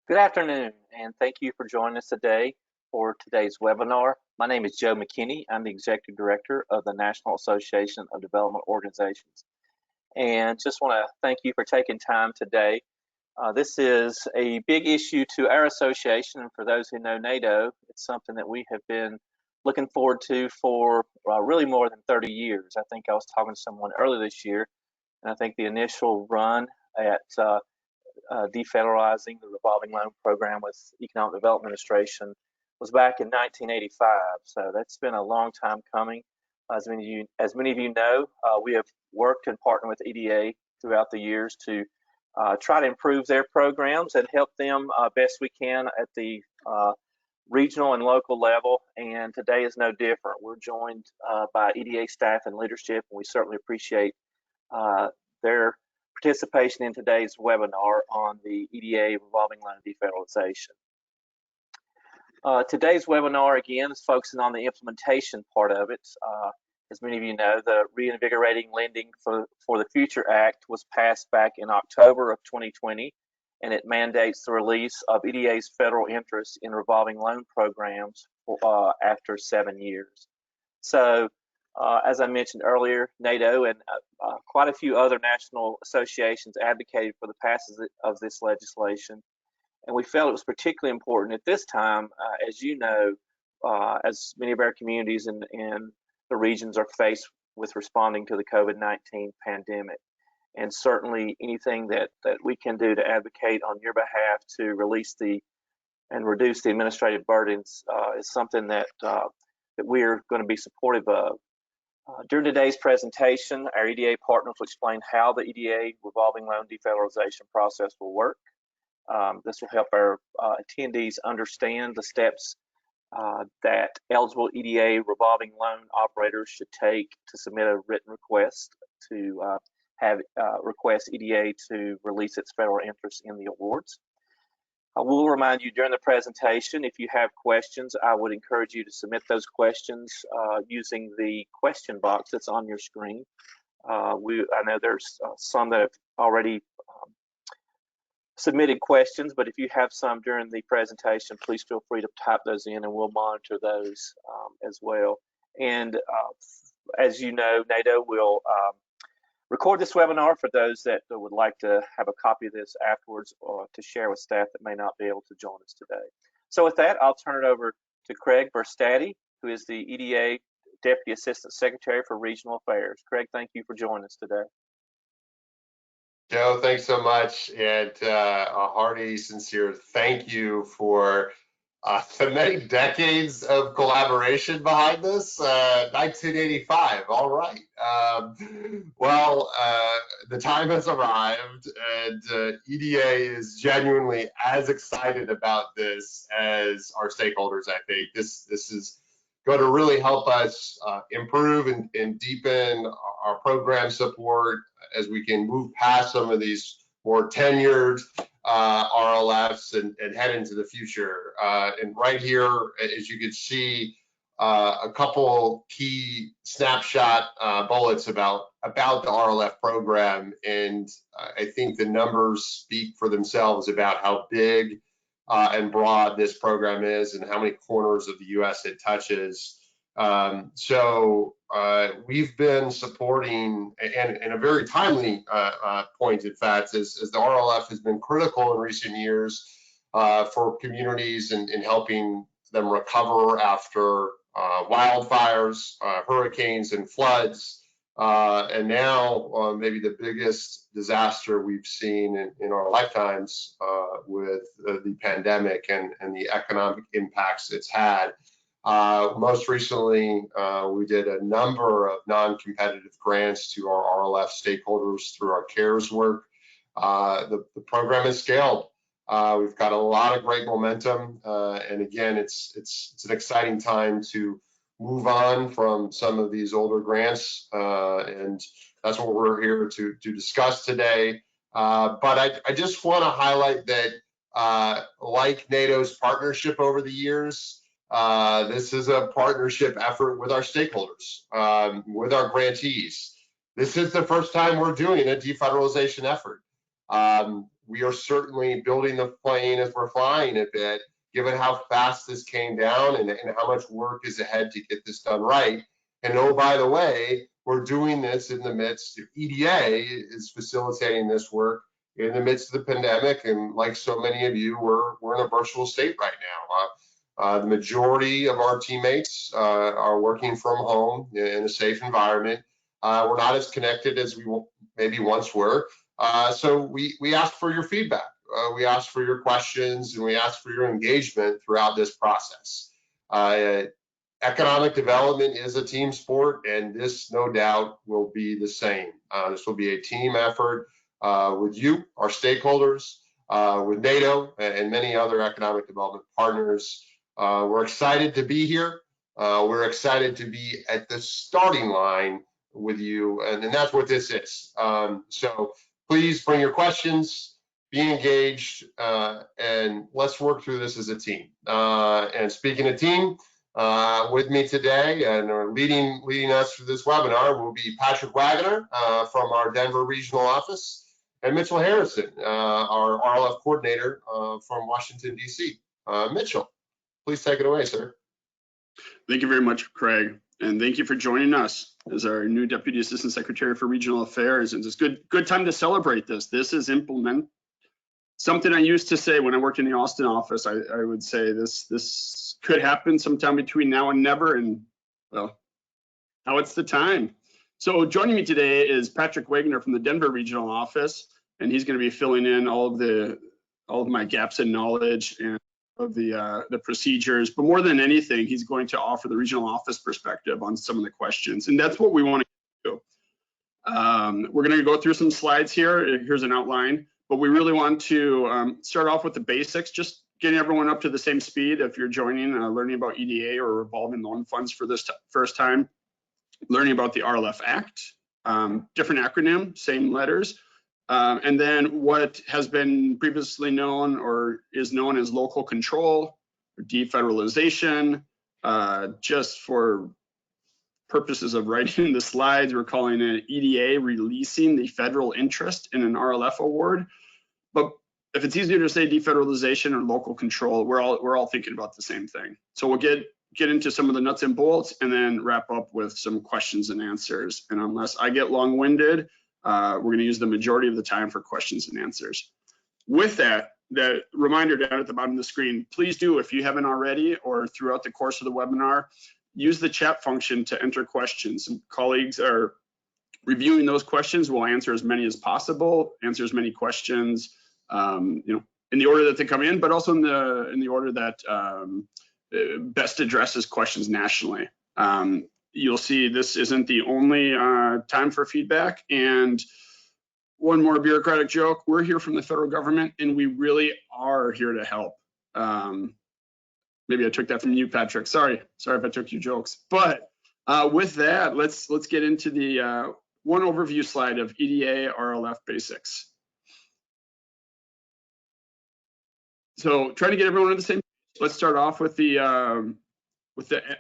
Good afternoon, and thank you for joining us today for today's webinar. My name is Joe Mckinney. I'm the Executive Director of the National Association of Development Organizations. And just want to thank you for taking time today. This is a big issue to our association, and for those who know NADO, it's something that we have been looking forward to for really more than 30 years. I think I was talking to someone earlier this year, and I think the initial run at defederalizing the revolving loan program with Economic Development Administration was back in 1985. So that's been a long time coming. As many of you know, we have worked and partnered with EDA throughout the years to try to improve their programs and help them best we can at the regional and local level. And today is no different. We're joined by EDA staff and leadership, and we certainly appreciate their participation in today's webinar on the EDA revolving loan defederalization. Today's webinar, again, is focusing on the implementation part of it. As many of you know, the Reinvigorating Lending for the Future Act was passed back in October of 2020, and it mandates the release of EDA's federal interest in revolving loan programs after 7 years. So, as I mentioned earlier, NADO and quite a few other national associations advocated for the passage of this legislation. And we felt it was particularly important at this time, as you know, as many of our communities and the regions are faced with responding to the COVID-19 pandemic. And certainly anything that we can do to advocate on your behalf to release and reduce the administrative burdens is something that we're going to be supportive of. During today's presentation, our EDA partners will explain how the EDA revolving loan defederalization process will work. This will help our attendees understand the steps that eligible EDA revolving loan operators should take to submit a written request to request EDA to release its federal interest in the awards. I will remind you during the presentation, if you have questions, I would encourage you to submit those questions using the question box that's on your screen. I know there's some that have already submitted questions, but if you have some during the presentation, please feel free to type those in and we'll monitor those as well. And as you know, NADO will record this webinar for those that would like to have a copy of this afterwards or to share with staff that may not be able to join us today. So with that, I'll turn it over to Craig Burstady, who is the EDA Deputy Assistant Secretary for Regional Affairs. Craig, thank you for joining us today. Joe, thanks so much, and a hearty, sincere thank you for the many decades of collaboration behind this. 1985, all right. The time has arrived, and EDA is genuinely as excited about this as our stakeholders, I think. This is going to really help us improve and deepen our program support as we can move past some of these more tenured RLFs and head into the future. And right here, as you can see, a couple key snapshot bullets about the RLF program, and I think the numbers speak for themselves about how big and broad this program is and how many corners of the U.S. it touches. We've been supporting, and in a very timely point, in fact, as the RLF has been critical in recent years for communities in helping them recover after wildfires, hurricanes, and floods, and now maybe the biggest disaster we've seen in our lifetimes with the pandemic and the economic impacts it's had. Most recently, we did a number of non-competitive grants to our RLF stakeholders through our CARES work. The program is scaled. We've got a lot of great momentum, and again, it's an exciting time to move on from some of these older grants, and that's what we're here to discuss today. But I just want to highlight that, like NATO's partnership over the years, this is a partnership effort with our stakeholders, with our grantees. This is the first time we're doing a defederalization effort. we are certainly building the plane as we're flying a bit, given how fast this came down and how much work is ahead to get this done right. And oh, by the way, we're doing this in the midst of EDA is facilitating this work in the midst of the pandemic. And like so many of you, we're in a virtual state right now. The majority of our teammates are working from home in a safe environment. We're not as connected as we maybe once were. So we ask for your feedback. We ask for your questions, and we ask for your engagement throughout this process. Economic development is a team sport, and this no doubt will be the same. This will be a team effort with you, our stakeholders, with NADO and many other economic development partners. We're excited to be here. We're excited to be at the starting line with you, and that's what this is. So please bring your questions, be engaged, and let's work through this as a team. And speaking of team, with me today and leading us through this webinar will be Patrick Wagner from our Denver regional office, and Mitchell Harrison, our RLF coordinator from Washington, D.C. Mitchell, please take it away, sir. Thank you very much, Craig, and thank you for joining us as our new Deputy Assistant Secretary for Regional Affairs. And it's a good time to celebrate this. This is something I used to say when I worked in the Austin office. I would say this could happen sometime between now and never, and well, now it's the time. So joining me today is Patrick Wagner from the Denver regional office, and he's going to be filling in all of my gaps in knowledge and of the procedures. But more than anything, he's going to offer the regional office perspective on some of the questions, and that's what we want to do. We're going to go through some slides here. Here's an outline, but we really want to start off with the basics, just getting everyone up to the same speed. If you're joining, learning about EDA or revolving loan funds for this first time, learning about the Rlf Act, different acronym, same letters, and then what has been previously known or is known as local control or defederalization. Just for purposes of writing the slides, we're calling it EDA releasing the federal interest in an RLF award. But if it's easier to say defederalization or local control, we're all thinking about the same thing. So we'll get into some of the nuts and bolts and then wrap up with some questions and answers. And unless I get long-winded, we're going to use the majority of the time for questions and answers. With that, the reminder down at the bottom of the screen, please do, if you haven't already or throughout the course of the webinar, use the chat function to enter questions. Some colleagues are reviewing those questions. We'll answer as many as possible, answer as many questions, in the order that they come in, but also in the order that best addresses questions nationally. You'll see this isn't the only time for feedback. And one more bureaucratic joke, we're here from the federal government and we really are here to help. Maybe I took that from you, Patrick. Sorry if I took your jokes. But with that, let's get into the one overview slide of EDA RLF basics. So trying to get everyone on the same page, let's start off with the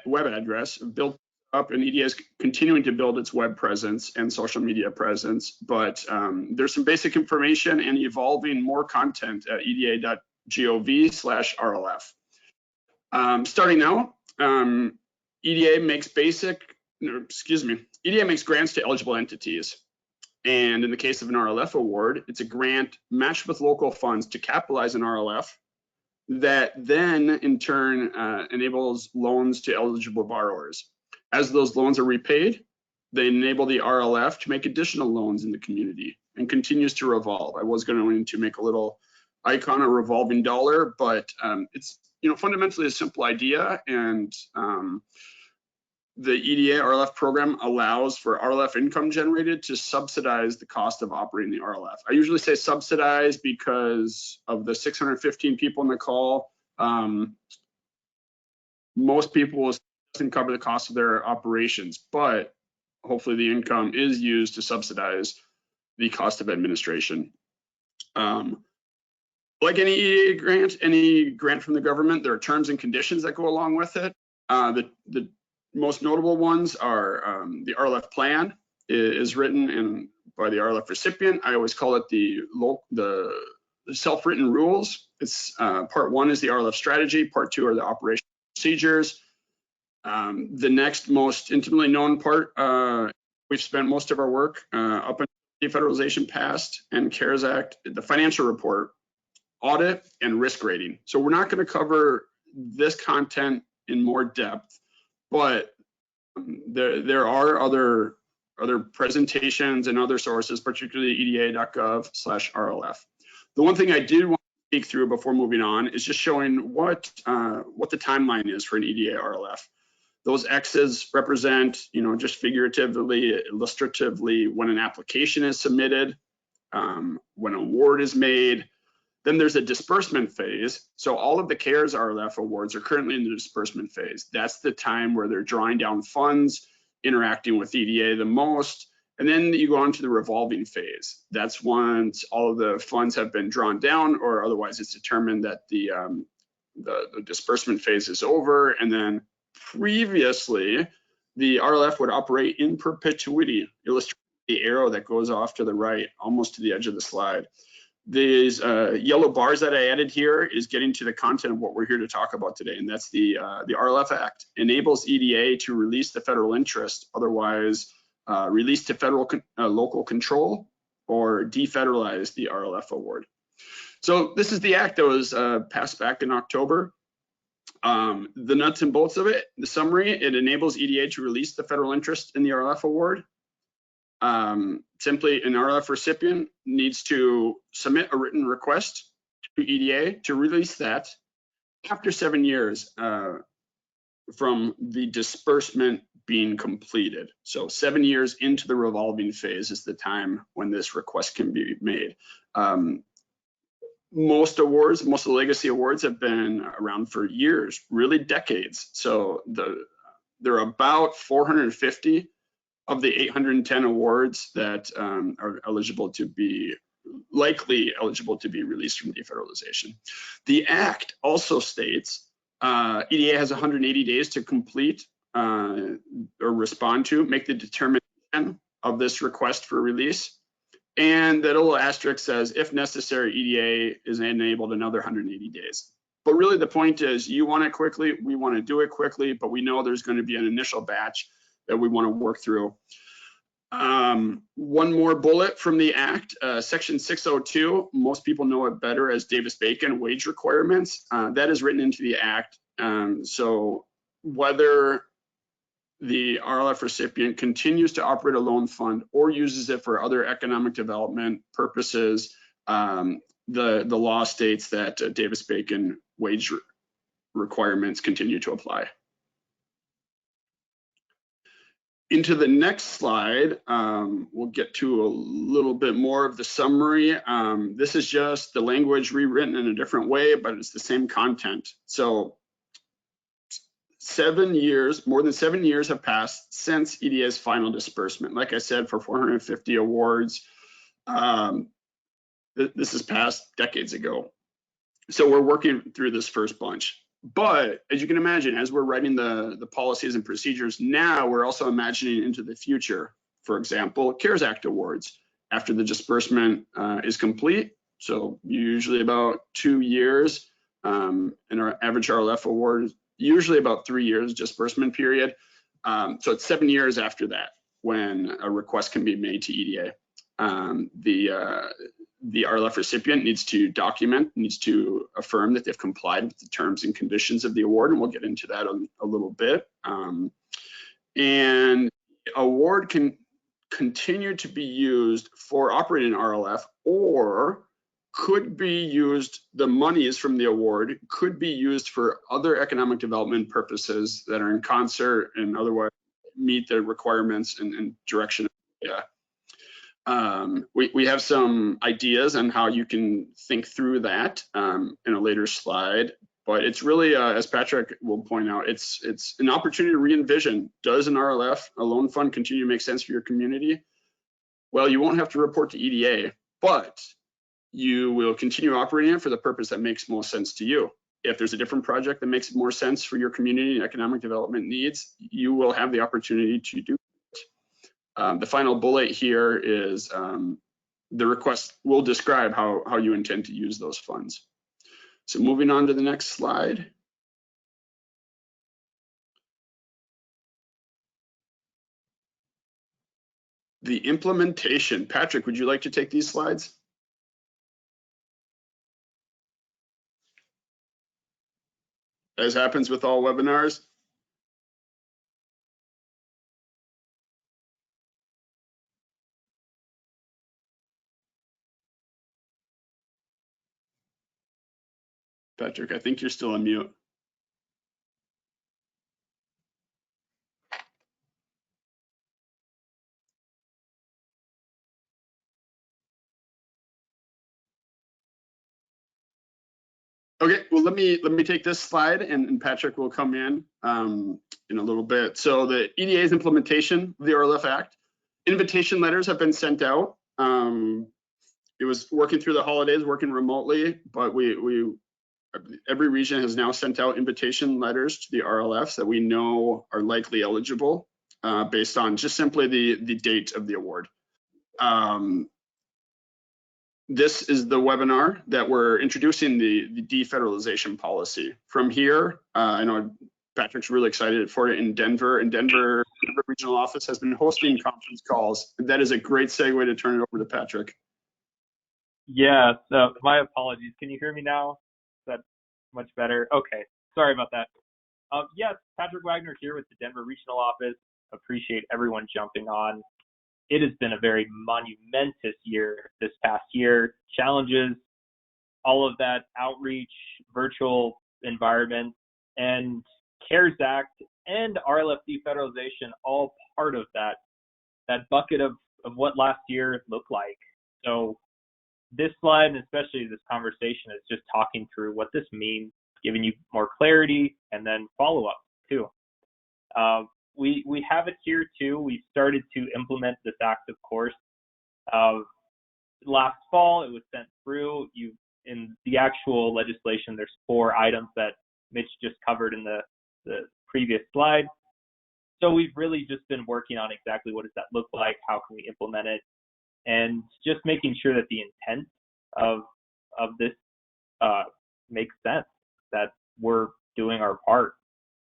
web address. Built up, and EDA is continuing to build its web presence and social media presence, but there's some basic information and evolving more content at eda.gov/RLF. Starting now, EDA makes grants to eligible entities. And in the case of an RLF award, it's a grant matched with local funds to capitalize an RLF that then in turn enables loans to eligible borrowers. As those loans are repaid, they enable the RLF to make additional loans in the community and continues to revolve. I was going to make a little icon, a revolving dollar, but it's fundamentally a simple idea, and the EDA RLF program allows for RLF income generated to subsidize the cost of operating the RLF. I usually say subsidize because of the 615 people in the call, most people doesn't cover the cost of their operations, but hopefully the income is used to subsidize the cost of administration. Like any EDA grant, any grant from the government, there are terms and conditions that go along with it. The most notable ones are the RLF plan is written by the RLF recipient. I always call it the self-written rules. It's part 1 is the RLF strategy, part 2 are the operational procedures. The next most intimately known part, we've spent most of our work up until Defederalization passed and CARES Act, the financial report, audit, and risk rating. So we're not going to cover this content in more depth, but there are other presentations and other sources, particularly eda.gov/RLF. The one thing I did want to speak through before moving on is just showing what the timeline is for an EDA RLF. Those X's represent, just figuratively, illustratively, when an application is submitted, when an award is made. Then there's a disbursement phase. So all of the CARES RLF awards are currently in the disbursement phase. That's the time where they're drawing down funds, interacting with EDA the most. And then you go on to the revolving phase. That's once all of the funds have been drawn down, or otherwise it's determined that the disbursement phase is over. And then previously, the RLF would operate in perpetuity. Illustrate the arrow that goes off to the right, almost to the edge of the slide. These yellow bars that I added here is getting to the content of what we're here to talk about today, and that's the Rlf Act enables EDA to release the federal interest, otherwise release to federal local control, or defederalize the RLF award. So this is the act that was passed back in October. The nuts and bolts of it, the summary, it enables EDA to release the federal interest in the RLF award. Simply, an RLF recipient needs to submit a written request to EDA to release that after 7 years from the disbursement being completed. So 7 years into the revolving phase is the time when this request can be made. Most of the legacy awards have been around for years, really decades. So there are about 450 of the 810 awards that are likely eligible to be released from defederalization. The Act also states EDA has 180 days to complete or respond to, make the determination of this request for release. And that little asterisk says, if necessary, EDA is enabled another 180 days. But really the point is, you want it quickly, we want to do it quickly, but we know there's going to be an initial batch that we want to work through. One more bullet from the Act, Section 602, most people know it better as Davis-Bacon wage requirements. That is written into the Act. So whether the RLF recipient continues to operate a loan fund or uses it for other economic development purposes, the law states that Davis-Bacon wage requirements continue to apply. Into the next slide, we'll get to a little bit more of the summary. This is just the language rewritten in a different way, but it's the same content. So 7 years, more than 7 years have passed since EDA's final disbursement. Like I said, for 450 awards, this is passed decades ago. So we're working through this first bunch. But as you can imagine, as we're writing the policies and procedures now, we're also imagining into the future. For example, CARES Act awards after the disbursement is complete. So usually about 2 years, and our average RLF award is usually about 3 years disbursement period. So it's 7 years after that when a request can be made to EDA. The RLF recipient needs to document, needs to affirm that they've complied with the terms and conditions of the award, and we'll get into that a little bit. And award can continue to be used for operating RLF, or could be used, the monies from the award could be used for other economic development purposes that are in concert and otherwise meet the requirements and direction of EDA. We have some ideas on how you can think through that in a later slide, but it's really, as Patrick will point out, it's an opportunity to re-envision. Does an RLF, a loan fund, continue to make sense for your community? Well, you won't have to report to EDA, but you will continue operating it for the purpose that makes most sense to you. If there's a different project that makes more sense for your community and economic development needs, you will have the opportunity to do it. The final bullet here is the request will describe how you intend to use those funds. So moving on to the next slide. The implementation. Patrick, would you like to take these slides? As happens with all webinars. Patrick, I think you're still on mute. Okay, well, let me take this slide, and Patrick will come in a little bit. So the EDA's implementation of the Rlf Act, invitation letters have been sent out. It was working through the holidays, working remotely, but every region has now sent out invitation letters to the RLFs that we know are likely eligible based on just simply the date of the award. This is the webinar that we're introducing the defederalization policy. From here, I know Patrick's really excited for it in Denver. And Denver Regional Office has been hosting conference calls. That is a great segue to turn it over to Patrick. Yeah, so my apologies. Can you hear me now? Is that much better? Okay, sorry about that. Yes, Patrick Wagner here with the Denver Regional Office. Appreciate everyone jumping on. It has been a very monumentous year this past year. Challenges, all of that outreach, virtual environment, and CARES Act and Rlf defederalization, all part of that bucket of what last year looked like. So this slide, and especially this conversation, is just talking through what this means, giving you more clarity, and then follow-up too. We have it here too. We started to implement this act, of course. Last fall, it was sent through. In the actual legislation, there's 4 items that Mitch just covered in the previous slide. So we've really just been working on exactly what does that look like, how can we implement it, and just making sure that the intent of this makes sense, that we're doing our part.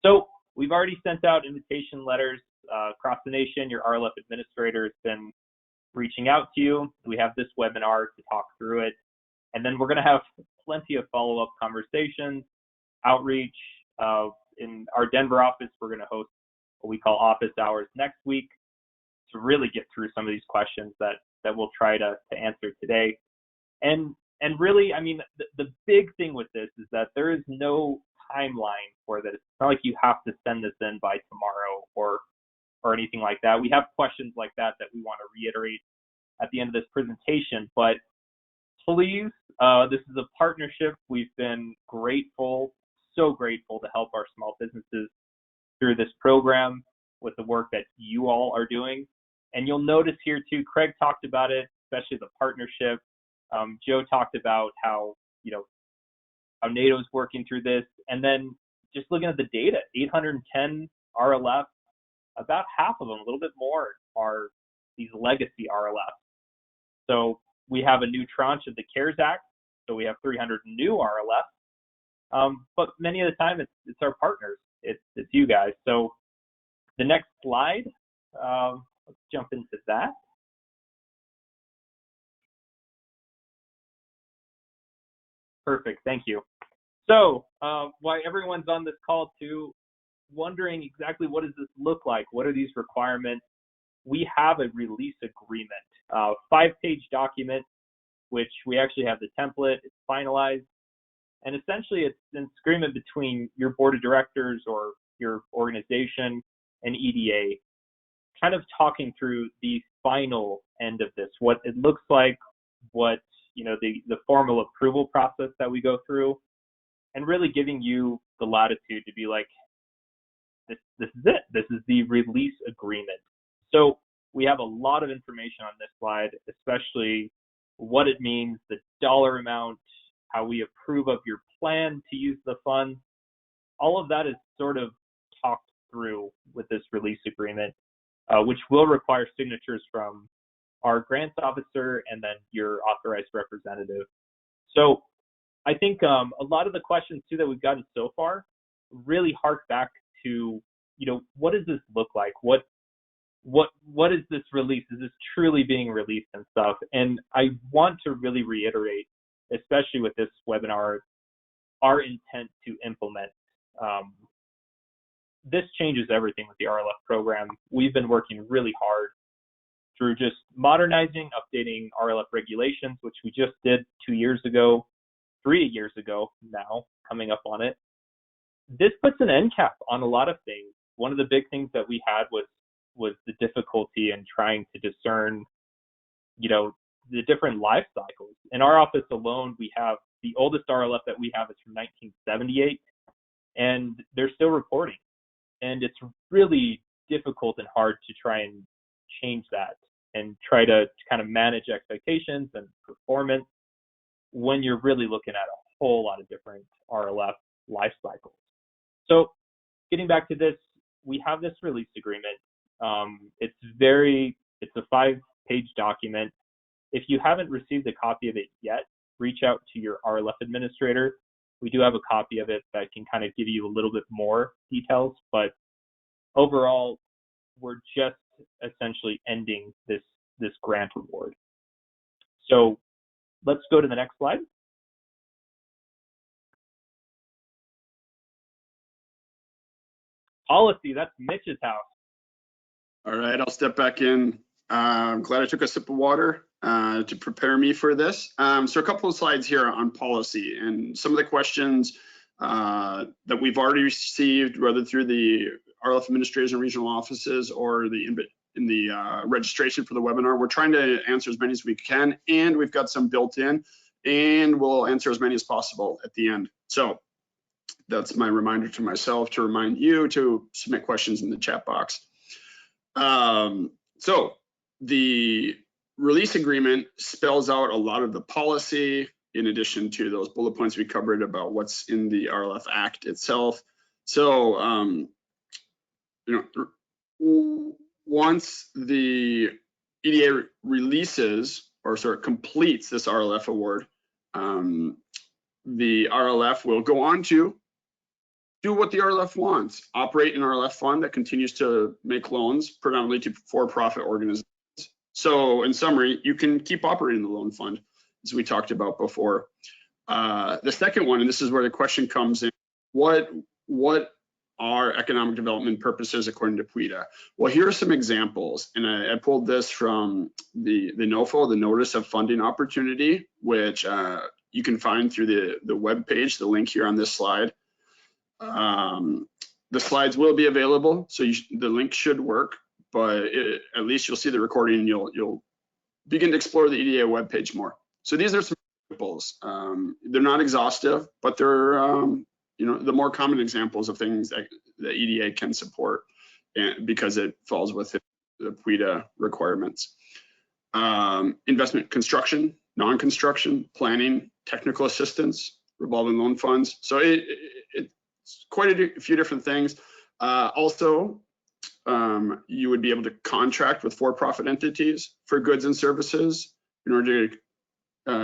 So we've already sent out invitation letters across the nation. Your Rlf administrator has been reaching out to you. We have this webinar to talk through it. And then we're going to have plenty of follow-up conversations, outreach. In our Denver office, we're going to host what we call office hours next week to really get through some of these questions that we'll try to answer today. And really, I mean, the big thing with this is that there is no timeline for this. It's not like you have to send this in by tomorrow or anything like that. We have questions like that we want to reiterate at the end of this presentation, but please, this is a partnership. We've been grateful, so grateful to help our small businesses through this program with the work that you all are doing. And you'll notice here too, Craig talked about it, especially the partnership. Joe talked about how NATO's working through this. And then just looking at the data, 810 RLF, about half of them, a little bit more, are these legacy RLFs. So we have a new tranche of the CARES Act, so we have 300 new RLFs. But many of the time, it's our partners, it's you guys. So the next slide, let's jump into that. Perfect, thank you. So while everyone's on this call too, wondering exactly what does this look like? What are these requirements? We have a release agreement, 5-page document, which we actually have the template, it's finalized. And essentially it's an agreement between your board of directors or your organization and EDA, kind of talking through the final end of this, what it looks like, what the formal approval process that we go through, and really giving you the latitude to be like, this is it. This is the release agreement. So we have a lot of information on this slide, especially what it means, the dollar amount, how we approve of your plan to use the funds. All of that is sort of talked through with this release agreement, which will require signatures from our grants officer, and then your authorized representative. So I think a lot of the questions too that we've gotten so far really hark back to, what does this look like? What is this release? Is this truly being released and stuff? And I want to really reiterate, especially with this webinar, our intent to implement. This changes everything with the RLF program. We've been working really hard through just modernizing, updating RLF regulations, which we just did 2 years ago, 3 years ago now, coming up on it. This puts an end cap on a lot of things. One of the big things that we had was the difficulty in trying to discern, the different life cycles. In our office alone, we have the oldest RLF that we have is from 1978, and they're still reporting. And it's really difficult and hard to try and change that and try to kind of manage expectations and performance when you're really looking at a whole lot of different RLF life cycles. So getting back to this, we have this release agreement. It's a 5-page document. If you haven't received a copy of it yet, reach out to your RLF administrator. We do have a copy of it that can kind of give you a little bit more details, but overall, we're just essentially ending this grant award. So let's go to the next slide. Policy, that's Mitch's house. All right, I'll step back in. I'm glad I took a sip of water to prepare me for this. So a couple of slides here on policy and some of the questions that we've already received, whether through the RLF administrators and regional offices or in the registration for the webinar. We're trying to answer as many as we can, and we've got some built in, and we'll answer as many as possible at the end. So that's my reminder to myself to remind you to submit questions in the chat box. So the release agreement spells out a lot of the policy in addition to those bullet points we covered about what's in the Rlf Act itself. So, once the EDA releases or sort of completes this RLF award, the RLF will go on to do what the RLF wants, operate an RLF fund that continues to make loans predominantly to for-profit organizations. So in summary, you can keep operating the loan fund, as we talked about before. The second one, and this is where the question comes in, what are economic development purposes according to PWEDA? Well, here are some examples, and I pulled this from the NOFO, the Notice of Funding Opportunity, which you can find through the web page, the link here on this slide. The slides will be available, so the link should work, but at least you'll see the recording and you'll begin to explore the EDA webpage more. So these are some examples. They're not exhaustive, but they're the more common examples of things that the EDA can support, and because it falls within the PWEDA requirements. Investment construction, non-construction, planning, technical assistance, revolving loan funds. So it's quite a few different things. Also, you would be able to contract with for-profit entities for goods and services in order to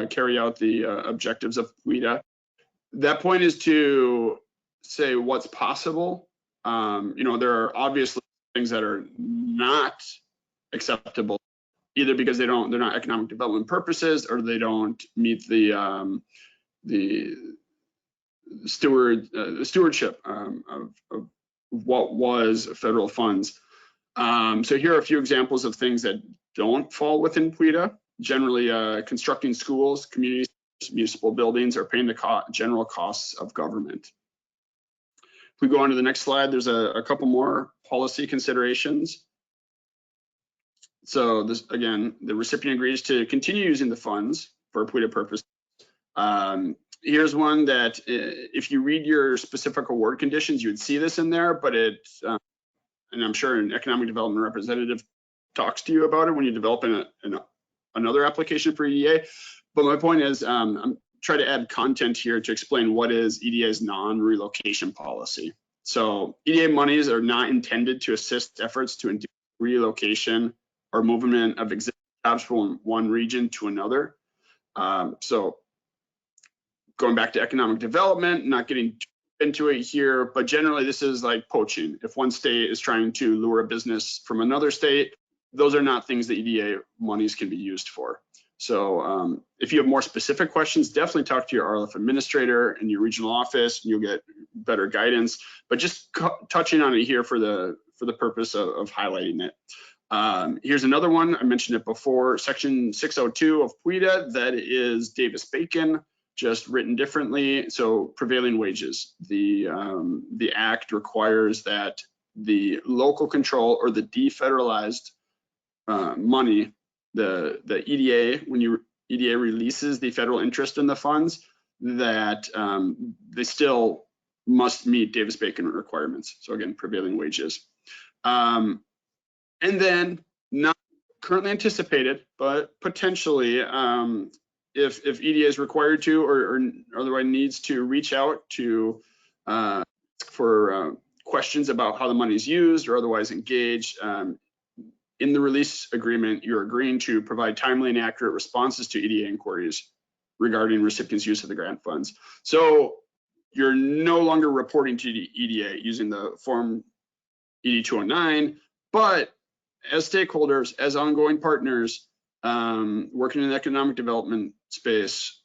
carry out the objectives of PWEDA. That point is to say what's possible. There are obviously things that are not acceptable, either because they're not economic development purposes, or they don't meet the stewardship of what was federal funds. So here are a few examples of things that don't fall within PWEDA. Generally, constructing schools, communities, municipal buildings, or paying the general costs of government. If we go on to the next slide, there's a couple more policy considerations. So this, again, the recipient agrees to continue using the funds for PWEDA purposes. Here's one that if you read your specific award conditions, you would see this in there, but it's, and I'm sure an economic development representative talks to you about it when you develop another application for EDA. But my point is, I'm trying to add content here to explain what is EDA's non-relocation policy. So EDA monies are not intended to assist efforts to induce relocation or movement of existing jobs from one region to another. So going back to economic development, not getting into it here, but generally this is like poaching. If one state is trying to lure a business from another state, those are not things that EDA monies can be used for. So if you have more specific questions, definitely talk to your RLF administrator and your regional office, and you'll get better guidance. But just touching on it here for the purpose of highlighting it. Here's another one. I mentioned it before, Section 602 of PWEDA, that is Davis-Bacon, just written differently. So prevailing wages. The act requires that the local control or the defederalized money, the EDA, when EDA releases the federal interest in the funds, that they still must meet Davis-Bacon requirements. So again, prevailing wages. And then not currently anticipated, but potentially, if EDA is required to or otherwise needs to reach out to for questions about how the money is used or otherwise engage, in the release agreement, you're agreeing to provide timely and accurate responses to EDA inquiries regarding recipients' use of the grant funds. So you're no longer reporting to the EDA using the form ED 209, but as stakeholders, as ongoing partners, working in the economic development space,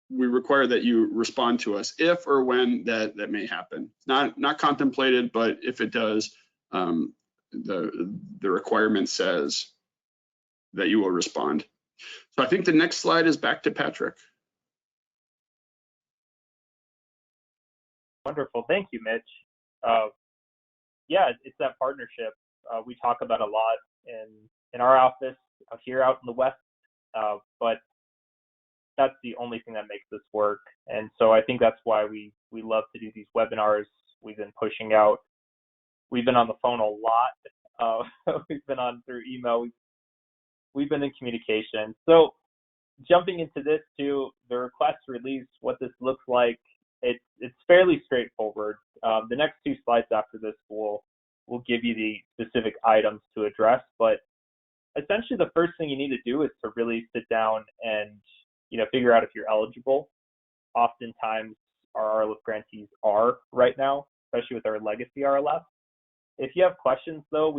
we require that you respond to us if or when that may happen. Not contemplated, but if it does, the requirement says that you will respond. So I think the next slide is back to Patrick. Wonderful, thank you, Mitch. Yeah, it's that partnership we talk about a lot in our office here out in the West, but that's the only thing that makes this work. And so I think that's why we love to do these webinars. We've been pushing out. We've been on the phone a lot. We've been on through email. We've been in communication. So jumping into this too, the request release, what this looks like, it's fairly straightforward. The next two slides after this will give you the specific items to address. But essentially, the first thing you need to do is to really sit down and figure out if you're eligible. Oftentimes, our RLF grantees are right now, especially with our legacy RLF. If you have questions, though,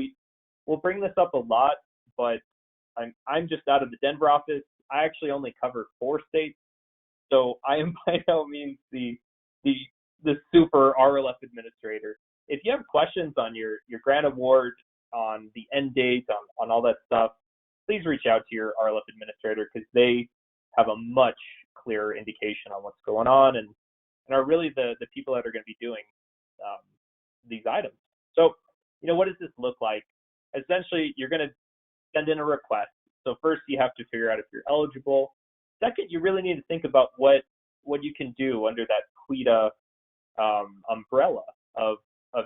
we'll bring this up a lot, but I'm just out of the Denver office. I actually only cover 4 states, so I am by no means the super RLF administrator. If you have questions on your grant award, on the end date, on all that stuff, please reach out to your RLF administrator because they have a much clearer indication on what's going on and are really the people that are going to be doing these items. So, what does this look like? Essentially, you're going to send in a request. So first, you have to figure out if you're eligible. Second, you really need to think about what you can do under that PWEDA umbrella of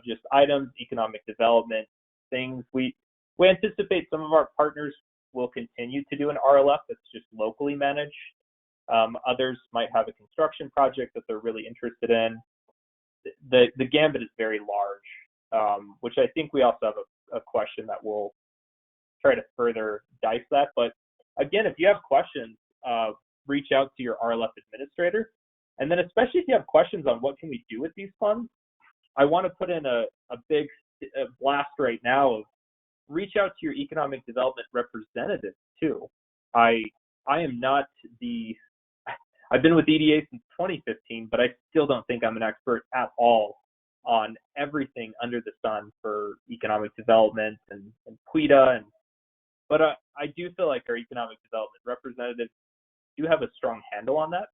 just items, economic development, things. We anticipate some of our partners will continue to do an RLF that's just locally managed. Others might have a construction project that they're really interested in. The gambit is very large, which I think we also have a question that we'll try to further dice that. But again, if you have questions, reach out to your RLF administrator. And then especially if you have questions on what can we do with these funds, I want to put in a big blast right now of reach out to your economic development representative too. I am not I've been with EDA since 2015, but I still don't think I'm an expert at all on everything under the sun for economic development and PWEDA. But I do feel like our economic development representatives do have a strong handle on that.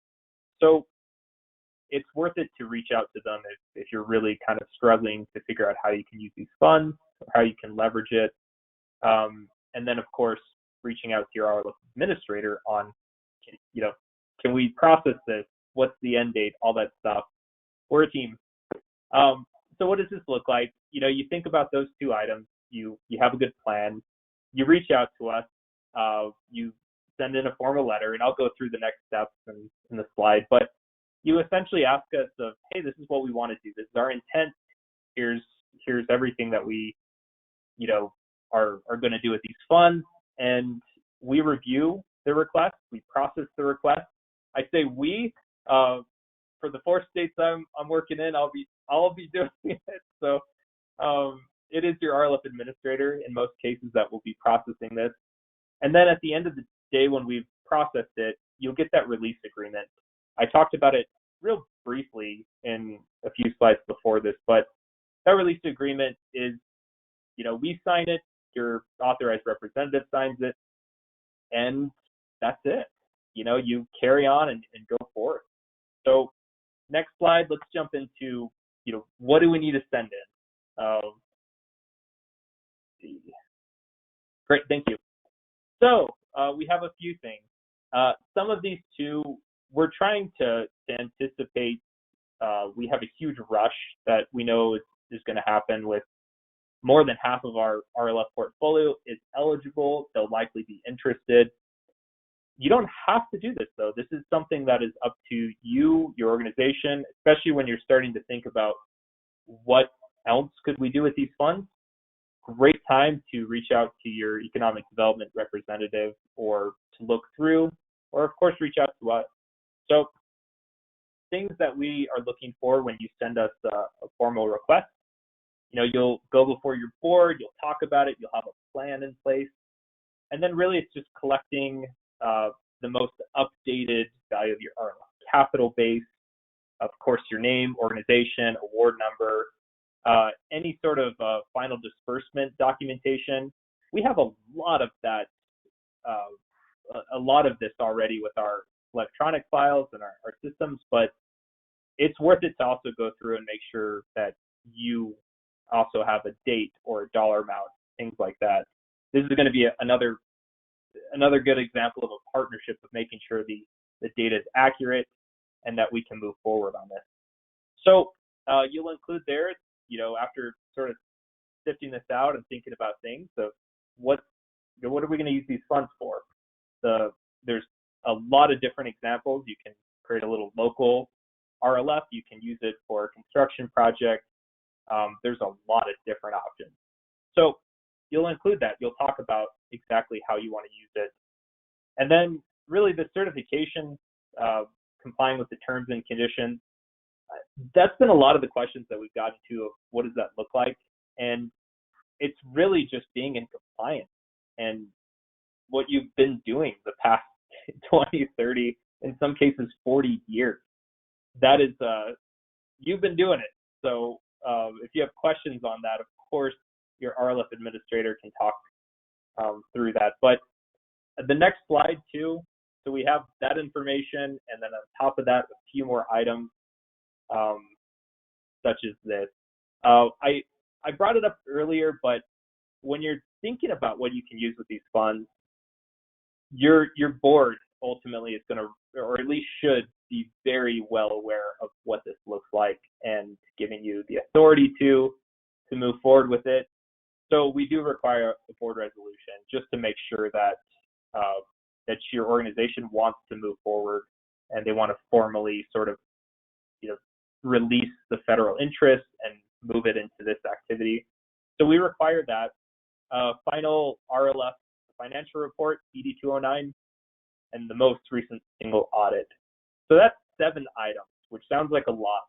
So it's worth it to reach out to them if you're really kind of struggling to figure out how you can use these funds, or how you can leverage it. And then, of course, reaching out to your RLF administrator on, can we process this? What's the end date? All that stuff. We're a team. So what does this look like? You think about those 2 items. You have a good plan. You reach out to us. You send in a formal letter, and I'll go through the next steps in the slide. But you essentially ask us of, hey, this is what we want to do. This is our intent. Here's everything that we, are going to do with these funds. And we review the request, we process the request. I say we, for the 4 states I'm working in, I'll be doing it. So it is your RLF administrator in most cases that will be processing this. And then at the end of the day, when we've processed it, you'll get that release agreement. I talked about it real briefly in a few slides before this, but that release agreement is, we sign it, your authorized representative signs it, and that's it. You carry on and go forward. So next slide, let's jump into, what do we need to send in? Great, thank you. So we have a few things. Some of these too, we're trying to anticipate. We have a huge rush that we know is going to happen with more than half of our RLF portfolio is eligible. They'll likely be interested. You don't have to do this though. This is something that is up to you, your organization, especially when you're starting to think about what else could we do with these funds. Great time to reach out to your economic development representative or to look through, or of course reach out to us. So things that we are looking for when you send us a formal request, you'll go before your board, you'll talk about it, you'll have a plan in place, and then really it's just collecting the most updated value of your RLF capital base, of course your name, organization, award number, any sort of final disbursement documentation. We have a lot of that, a lot of this already with our electronic files and our systems, but it's worth it to also go through and make sure that you also have a date or a dollar amount, things like that. This is going to be another good example of a partnership of making sure the data is accurate and that we can move forward on this. So you'll include there, after sort of sifting this out and thinking about things of what are we going to use these funds for? There's a lot of different examples. You can create a little local RLF. You can use it for a construction project. There's a lot of different options. So you'll include that. You'll talk about exactly how you want to use it. And then really the certification, complying with the terms and conditions, that's been a lot of the questions that we've gotten to of what does that look like? And it's really just being in compliance and what you've been doing the past 20, 30, in some cases 40 years. That is, you've been doing it. So if you have questions on that, of course, your RLF administrator can talk through that. But the next slide too, so we have that information, and then on top of that, a few more items such as this. I brought it up earlier, but when you're thinking about what you can use with these funds, your board ultimately is going to, or at least should, be very well aware of what this looks like and giving you the authority to move forward with it. So we do require a board resolution just to make sure that that your organization wants to move forward and they want to formally sort of release the federal interest and move it into this activity. So we require that. Final RLF financial report, ED 209, and the most recent single audit. So that's 7 items, which sounds like a lot.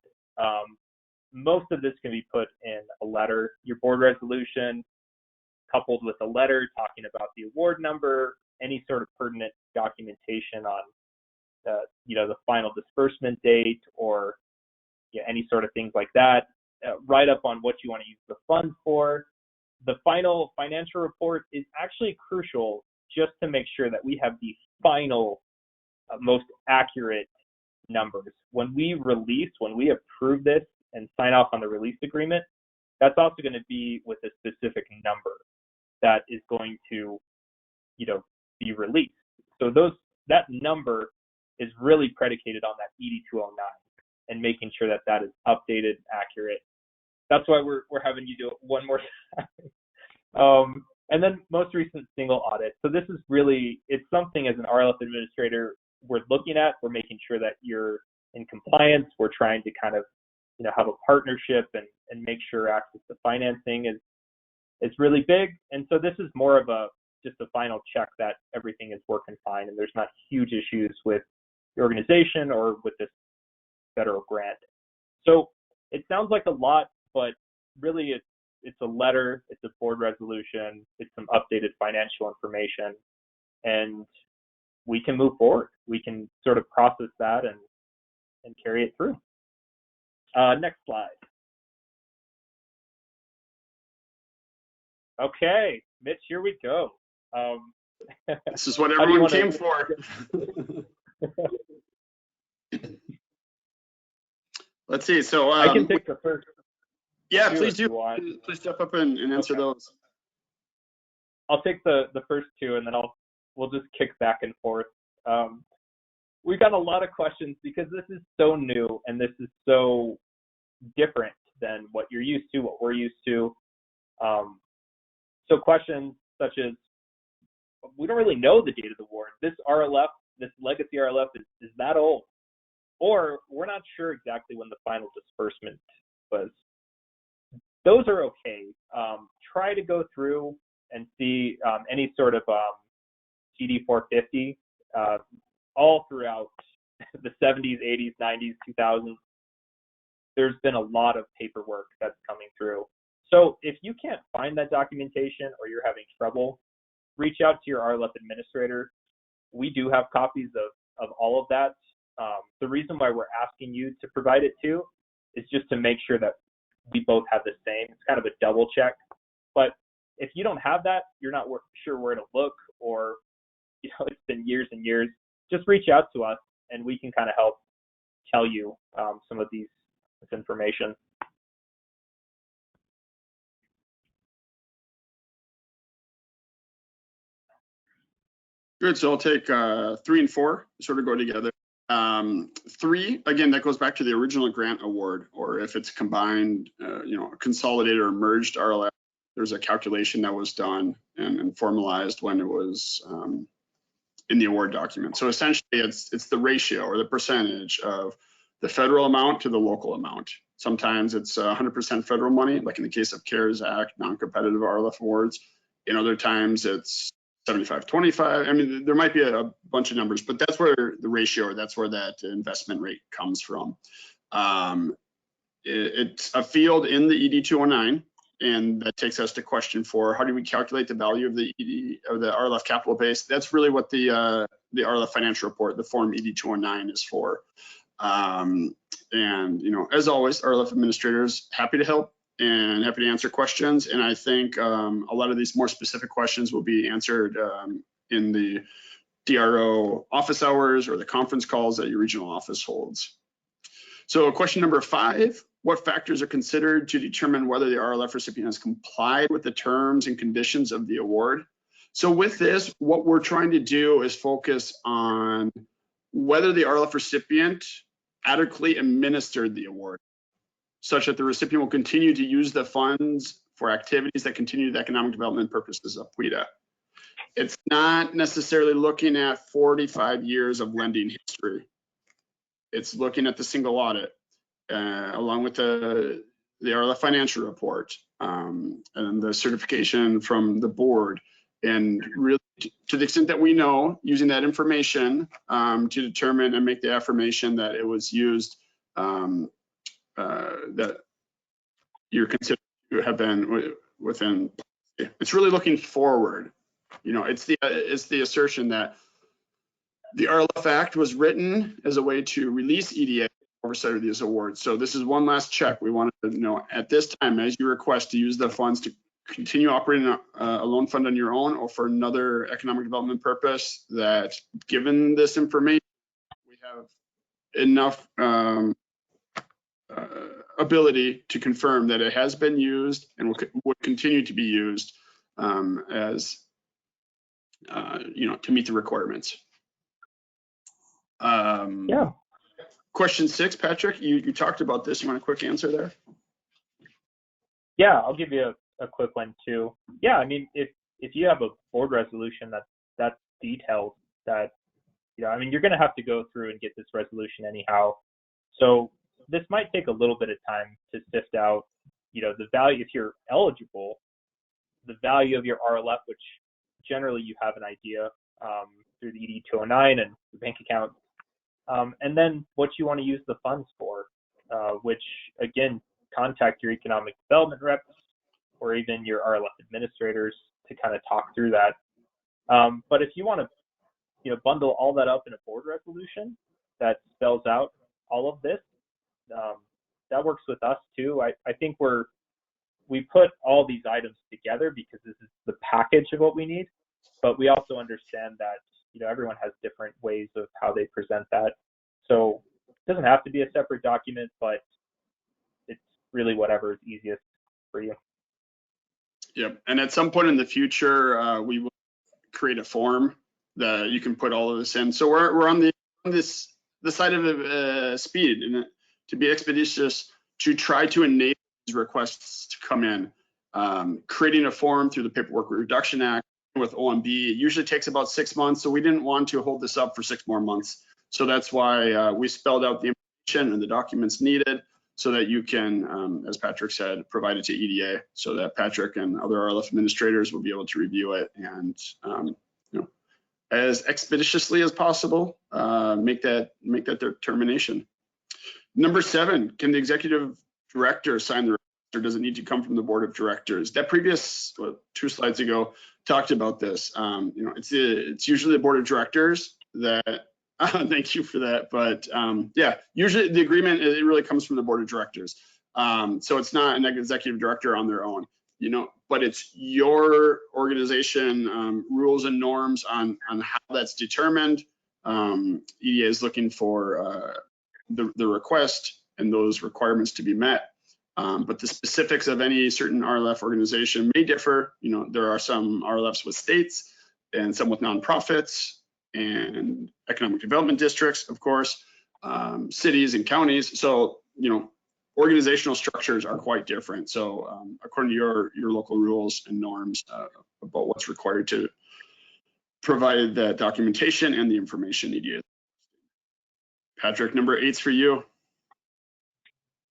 Most of this can be put in a letter, your board resolution, coupled with a letter talking about the award number, any sort of pertinent documentation on the final disbursement date, or any sort of things like that. Write up on what you want to use the funds for. The final financial report is actually crucial just to make sure that we have the final, most accurate numbers. When we approve this and sign off on the release agreement, that's also going to be with a specific number that is going to, be released. So that number is really predicated on that ED 209 and making sure that that is updated, accurate. That's why we're having you do it one more time. And then most recent single audit. So this is really, it's something as an RLF administrator we're looking at. We're making sure that you're in compliance. We're trying to kind of, have a partnership and make sure access to financing is really big. And so this is more of a just a final check that everything is working fine and there's not huge issues with the organization or with this federal grant. So it sounds like a lot, but really it's a letter, it's a board resolution, it's some updated financial information, and we can move forward. We can sort of process that and carry it through. Next slide. Okay, Mitch, here we go. This is what everyone came for. Let's see. So I can take the first. Yeah, please do. Please step up and answer those. I'll take the first two, and then we'll just kick back and forth. We've got a lot of questions because this is so new and this is so different than what you're used to, what we're used to. So questions such as, we don't really know the date of the award. This RLF, this legacy RLF is that old, or we're not sure exactly when the final disbursement was. Those are okay. Try to go through and see any sort of TD 450 all throughout the 70s, 80s, 90s, 2000s. There's been a lot of paperwork that's coming through. So if you can't find that documentation or you're having trouble, reach out to your RLF administrator. We do have copies of all of that. The reason why we're asking you to provide it too is just to make sure that we both have the same. It's kind of a double check. But if you don't have that, you're not sure where to look, or it's been years and years, just reach out to us and we can kind of help tell you some of this information. Good. So I'll take 3 and 4, sort of go together. 3, again, that goes back to the original grant award, or if it's combined, consolidated or merged RLF, there's a calculation that was done and formalized when it was in the award document. So essentially, it's the ratio or the percentage of the federal amount to the local amount. Sometimes it's 100% federal money, like in the case of CARES Act, non-competitive RLF awards. In other times, it's 75-25. I mean, there might be a bunch of numbers, but that's where the ratio, or that's where that investment rate comes from. It's a field in the ED 209, and that takes us to question 4. How do we calculate the value of the ED or the RLF capital base? That's really what the RLF financial report, the form ED 209, is for. And as always, RLF administrators happy to help and happy to answer questions. And I think a lot of these more specific questions will be answered in the DRO office hours or the conference calls that your regional office holds. So question number 5, what factors are considered to determine whether the RLF recipient has complied with the terms and conditions of the award? So with this, what we're trying to do is focus on whether the RLF recipient adequately administered the award, such that the recipient will continue to use the funds for activities that continue the economic development purposes of WIDA. It's not necessarily looking at 45 years of lending history. It's looking at the single audit, along with the RLF financial report and the certification from the board. And really, to the extent that we know, using that information to determine and make the affirmation that it was used, that you're considered to have been within. It's really looking forward. It's the assertion that the Rlf Act was written as a way to release EDA oversight of these awards. So this is one last check. We wanted to know at this time, as you request to use the funds to continue operating a loan fund on your own or for another economic development purpose, that given this information, we have enough ability to confirm that it has been used and would continue to be used as to meet the requirements. Yeah. Question 6, Patrick, you talked about this. You want a quick answer there? Yeah, I'll give you a quick one too. Yeah, I mean, if you have a board resolution that's detailed, that you're going to have to go through and get this resolution anyhow. So this might take a little bit of time to sift out, the value, if you're eligible, the value of your RLF, which generally you have an idea through the ED 209 and the bank account, and then what you want to use the funds for, which again, contact your economic development reps or even your RLF administrators to kind of talk through that. But if you want to, bundle all that up in a board resolution that spells out all of this, that works with us too. I think we put all these items together because this is the package of what we need, but we also understand that everyone has different ways of how they present that. So it doesn't have to be a separate document, but it's really whatever is easiest for you. Yep. And at some point in the future, we will create a form that you can put all of this in. So we're on the side of speed, and to be expeditious, to try to enable these requests to come in. Creating a form through the Paperwork Reduction Act with OMB, it usually takes about 6 months. So we didn't want to hold this up for 6 more months. So that's why we spelled out the information and the documents needed so that you can, as Patrick said, provide it to EDA so that Patrick and other RLF administrators will be able to review it and, as expeditiously as possible, make that determination. Number 7, can the executive director sign the request, or does it need to come from the board of directors? That previous 2 slides ago talked about this. It's usually the board of directors that. Thank you for that. But yeah, usually the agreement, it really comes from the board of directors. So it's not an executive director on their own, but it's your organization rules and norms on how that's determined. EDA is looking for the request and those requirements to be met. But the specifics of any certain RLF organization may differ. There are some RLFs with states and some with nonprofits and economic development districts, of course, cities and counties. So, organizational structures are quite different. So according to your local rules and norms about what's required to provide that documentation and the information needed. Patrick, number 8's for you.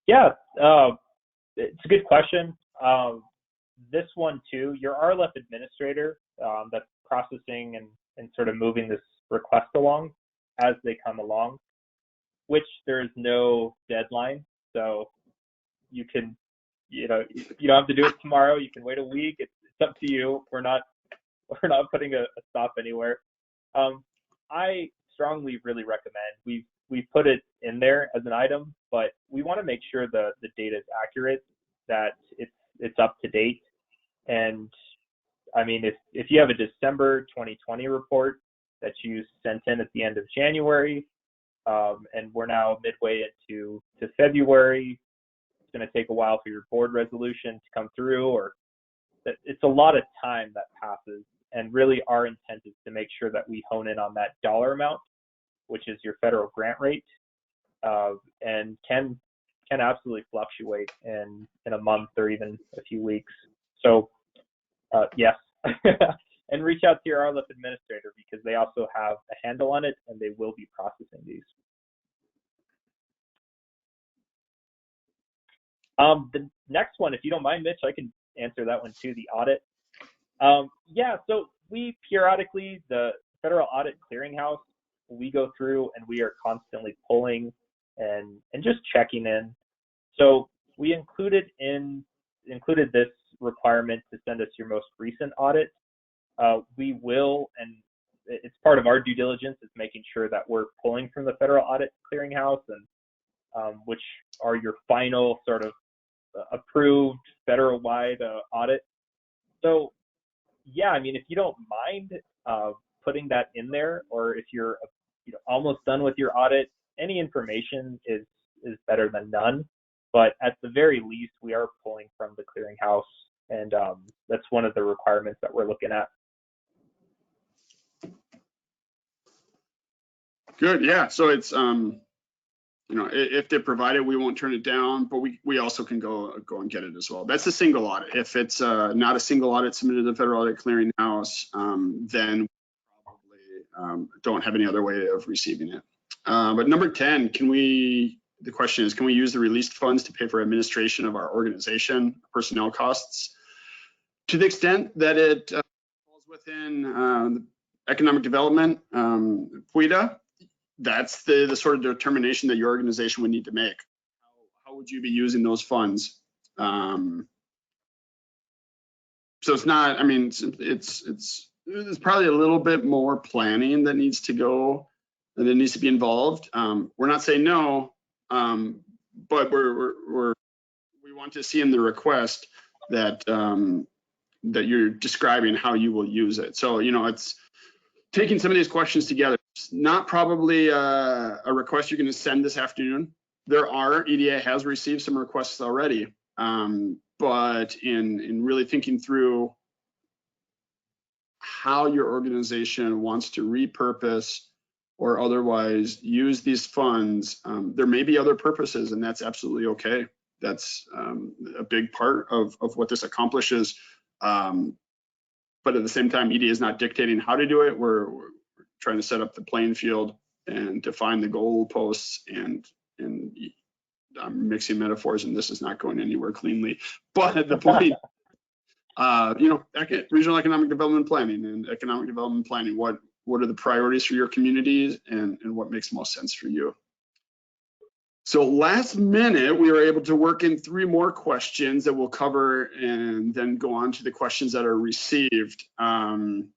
Yeah, it's a good question. This one too, your RLF administrator that's processing and sort of moving this request along as they come along, which there is no deadline. So you can, you don't have to do it tomorrow. You can wait a week. It's up to you. We're not putting a stop anywhere. I strongly really recommend, we've put it in there as an item, but we want to make sure the data is accurate, that it's up to date. And I mean, if you have a December 2020 report that you sent in at the end of January, and we're now midway into February, it's going to take a while for your board resolution to come through, or it's a lot of time that passes. And really our intent is to make sure that we hone in on that dollar amount, which is your federal grant rate, and can absolutely fluctuate in a month or even a few weeks. So yes, and reach out to your RLF administrator because they also have a handle on it and they will be processing these. The next one, if you don't mind, Mitch, I can answer that one too, the audit. Yeah, so we periodically, the Federal Audit Clearinghouse, we go through and we are constantly pulling and just checking in. So we included this requirement to send us your most recent audit. We will, and it's part of our due diligence, is making sure that we're pulling from the Federal Audit Clearinghouse, and which are your final sort of approved federal-wide audit. So yeah, I mean, if you don't mind putting that in there, or if you're almost done with your audit, any information is better than none. But at the very least, we are pulling from the clearinghouse, and that's one of the requirements that we're looking at. Good, yeah. So it's if they provide it, we won't turn it down, but we also can go and get it as well. That's a single audit. If it's not a single audit submitted to the Federal Audit Clearinghouse, then we probably don't have any other way of receiving it. But number 10, the question is, can we use the released funds to pay for administration of our organization personnel costs? To the extent that it falls within economic development, PWEDA, that's the sort of determination that your organization would need to make. How would you be using those funds? So it's not, I mean, it's probably a little bit more planning that needs to go, that needs to be involved. We're not saying no, but we want to see in the request that that you're describing how you will use it. So, you know, it's taking some of these questions together. It's not probably a request you're going to send this afternoon. EDA has received some requests already, but in really thinking through how your organization wants to repurpose or otherwise use these funds, there may be other purposes, and that's absolutely okay. That's a big part of what this accomplishes. But at the same time, EDA is not dictating how to do it. We're trying to set up the playing field and define the goalposts, and I'm mixing metaphors, and this is not going anywhere cleanly. But the point, you know, regional economic development planning and economic development planning, what are the priorities for your communities, and what makes most sense for you? So last minute, we were able to work in 3 more questions that we'll cover and then go on to the questions that are received. Number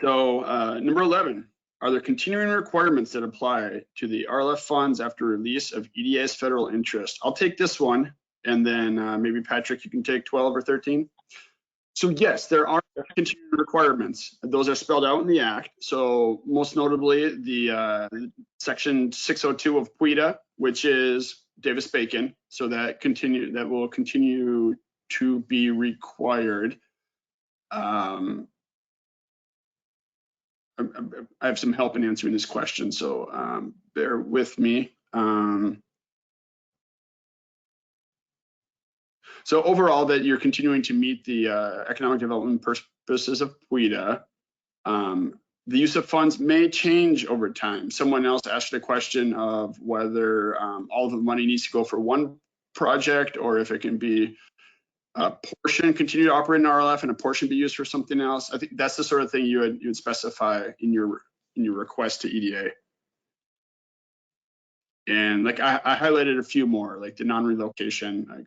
11, are there continuing requirements that apply to the RLF funds after release of EDA's federal interest? I'll take this one, and then maybe Patrick, you can take 12 or 13. So yes, there are continuing requirements. Those are spelled out in the Act. So most notably, the Section 602 of PWEDA, which is Davis-Bacon. So that will continue to be required. I have some help in answering this question, so bear with me. So overall, that you're continuing to meet the economic development purposes of PWEDA. The use of funds may change over time. Someone else asked a question of whether all of the money needs to go for one project, or if it can be a portion continue to operate in RLF and a portion be used for something else. I think that's the sort of thing you would specify in your request to EDA. And like I highlighted a few more, like the non-relocation. Like,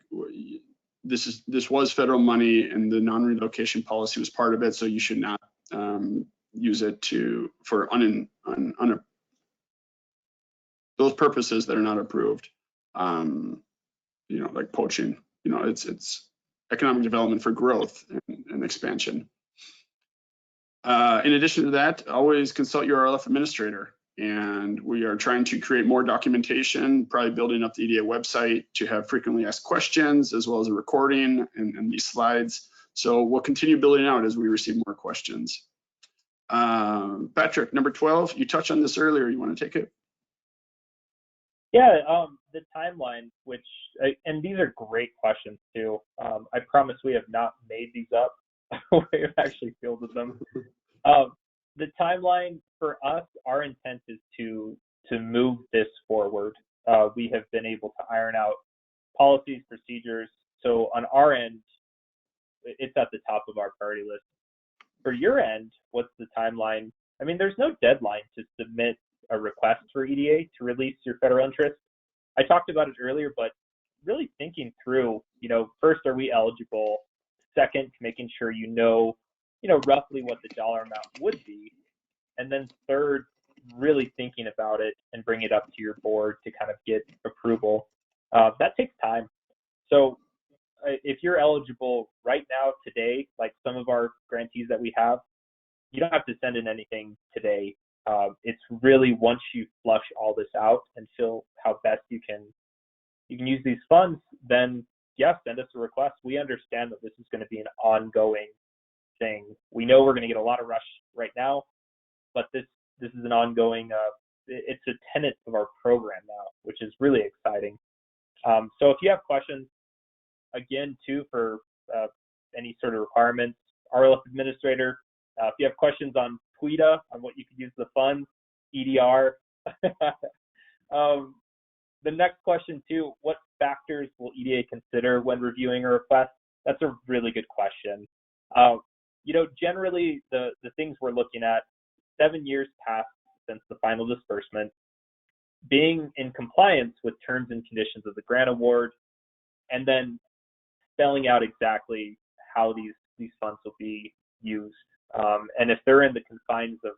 this was federal money, and the non-relocation policy was part of it, so you should not use it for those purposes that are not approved. You know, like poaching. You know, it's economic development for growth and expansion. In addition to that, always consult your RLF administrator. And we are trying to create more documentation, probably building up the EDA website to have frequently asked questions, as well as a recording and these slides. So we'll continue building out as we receive more questions. Patrick, number 12, you touched on this earlier. You want to take it? Yeah, the timeline, and these are great questions too. I promise we have not made these up. We've actually fielded them. The timeline for us, our intent is to move this forward. We have been able to iron out policies, procedures. So on our end, it's at the top of our priority list. For your end, what's the timeline? I mean, there's no deadline to submit a request for EDA to release your federal interest. I talked about it earlier, but really thinking through, you know, first, are we eligible? Second, making sure you know roughly what the dollar amount would be. And then third, really thinking about it and bring it up to your board to kind of get approval. That takes time. So if you're eligible right now, today, like some of our grantees that we have, you don't have to send in anything today. It's really once you flush all this out and feel how best you can use these funds, then yes, send us a request. We understand that this is going to be an ongoing thing. We know we're going to get a lot of rush right now, but this is an ongoing, it's a tenet of our program now, which is really exciting. So if you have questions, again, too, for any sort of requirements, RLF administrator, if you have questions on PWEDA, on what you could use the funds, EDR. The next question, too, what factors will EDA consider when reviewing a request? That's a really good question. generally the things we're looking at, 7 years passed since the final disbursement, being in compliance with terms and conditions of the grant award, and then spelling out exactly how these funds will be used. And if they're in the confines of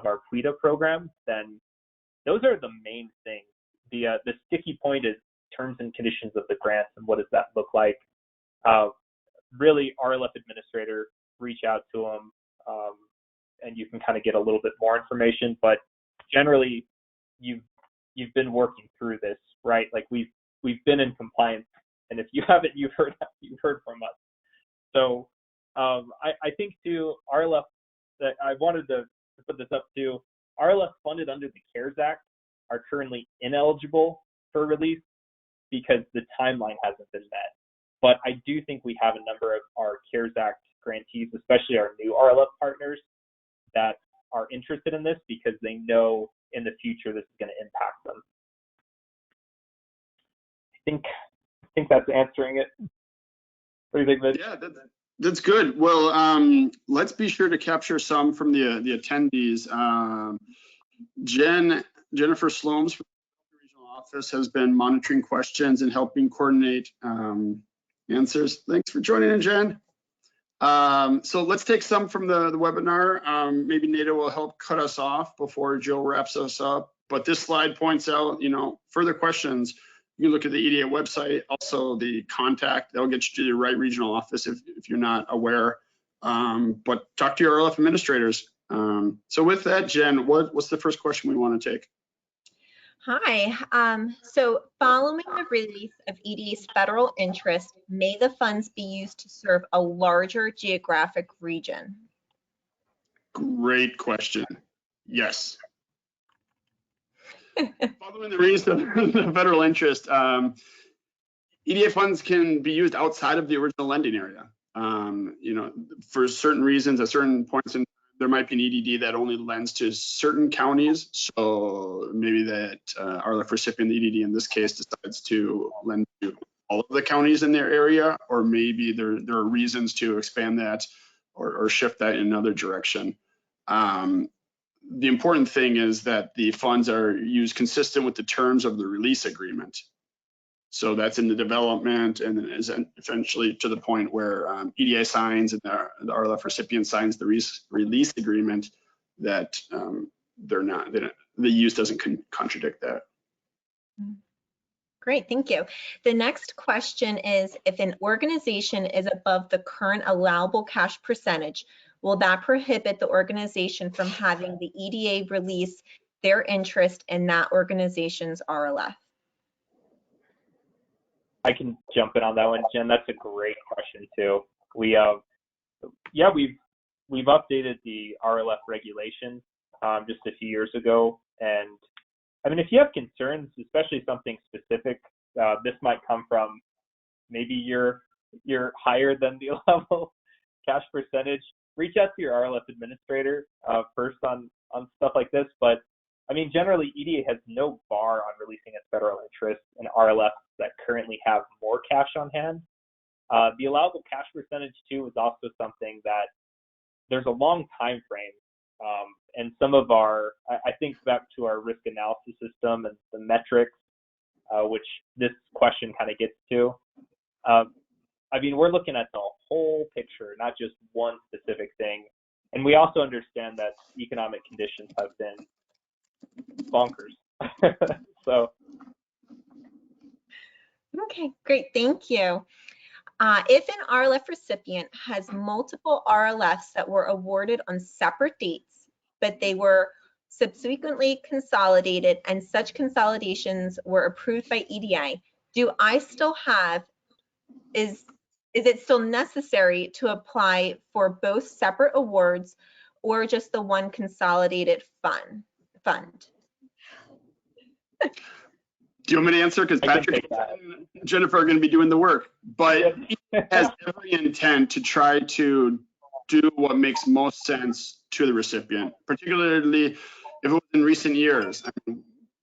our PWEDA program, then those are the main things. The sticky point is terms and conditions of the grants, and what does that look like? Really, Rlf administrator, reach out to them, and you can kind of get a little bit more information. But generally, you've been working through this, right? Like we've been in compliance, and if you haven't, you've heard from us. So I think too, Rlf, that I wanted to put this up too. Rlf funded under the CARES Act are currently ineligible for release because the timeline hasn't been met. But I do think we have a number of our CARES Act grantees, especially our new Rlf partners, that are interested in this because they know in the future this is going to impact them. I think that's answering it. What do you think, Mitch? Yeah, that's good. Well, let's be sure to capture some from the attendees. Jennifer Slomes from the regional office has been monitoring questions and helping coordinate answers. Thanks for joining in, Jen. So let's take some from the webinar. Maybe NADO will help cut us off before Joe wraps us up. But this slide points out, further questions. You can look at the EDA website, also the contact. That'll get you to the right regional office if you're not aware. But talk to your Rlf administrators. So with that, Jen, what's the first question we want to take? Hi. So following the release of EDA's federal interest, may the funds be used to serve a larger geographic region? Great question. Yes. Following the release of the federal interest, EDA funds can be used outside of the original lending area. For certain reasons, at certain points in time, there might be an EDD that only lends to certain counties. So maybe that Rlf recipient, the EDD in this case, decides to lend to all of the counties in their area, or maybe there are reasons to expand that or shift that in another direction. The important thing is that the funds are used consistent with the terms of the release agreement. So that's in the development and is eventually to the point where EDA signs and the Rlf recipient signs the release agreement, that the use doesn't contradict that. Great, thank you. The next question is, if an organization is above the current allowable cash percentage, will that prohibit the organization from having the EDA release their interest in that organization's Rlf? I can jump in on that one, Jen. That's a great question too. We've updated the Rlf regulation just a few years ago, and I mean, if you have concerns, especially something specific, this might come from maybe you're higher than the allowable cash percentage. Reach out to your Rlf administrator first on stuff like this. But I mean, generally, EDA has no bar on releasing its federal interest in RLFs that currently have more cash on hand. The allowable cash percentage too is also something that there's a long time frame, and some of our, I think back to our risk analysis system and the metrics, which this question kind of gets to. I mean, we're looking at the whole picture, not just one specific thing. And we also understand that economic conditions have been bonkers. So. Okay, great, thank you. If an Rlf recipient has multiple Rlfs that were awarded on separate dates, but they were subsequently consolidated and such consolidations were approved by EDA, do I still have, is it still necessary to apply for both separate awards or just the one consolidated fund? Do you want me to answer? Because Patrick and Jennifer are going to be doing the work, but it has every intent to try to do what makes most sense to the recipient, particularly if it was in recent years. I mean,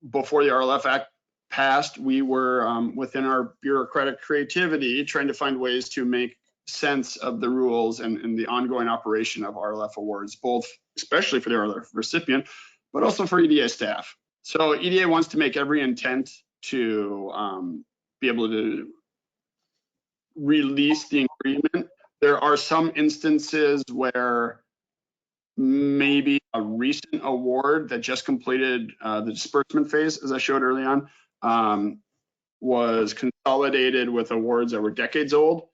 before the Rlf Act passed, we were within our bureaucratic creativity trying to find ways to make sense of the rules and the ongoing operation of RLF awards, both especially for the RLF recipient, but also for EDA staff. So EDA wants to make every intent to be able to release the agreement. There are some instances where maybe a recent award that just completed the disbursement phase, as I showed early on, was consolidated with awards that were decades old.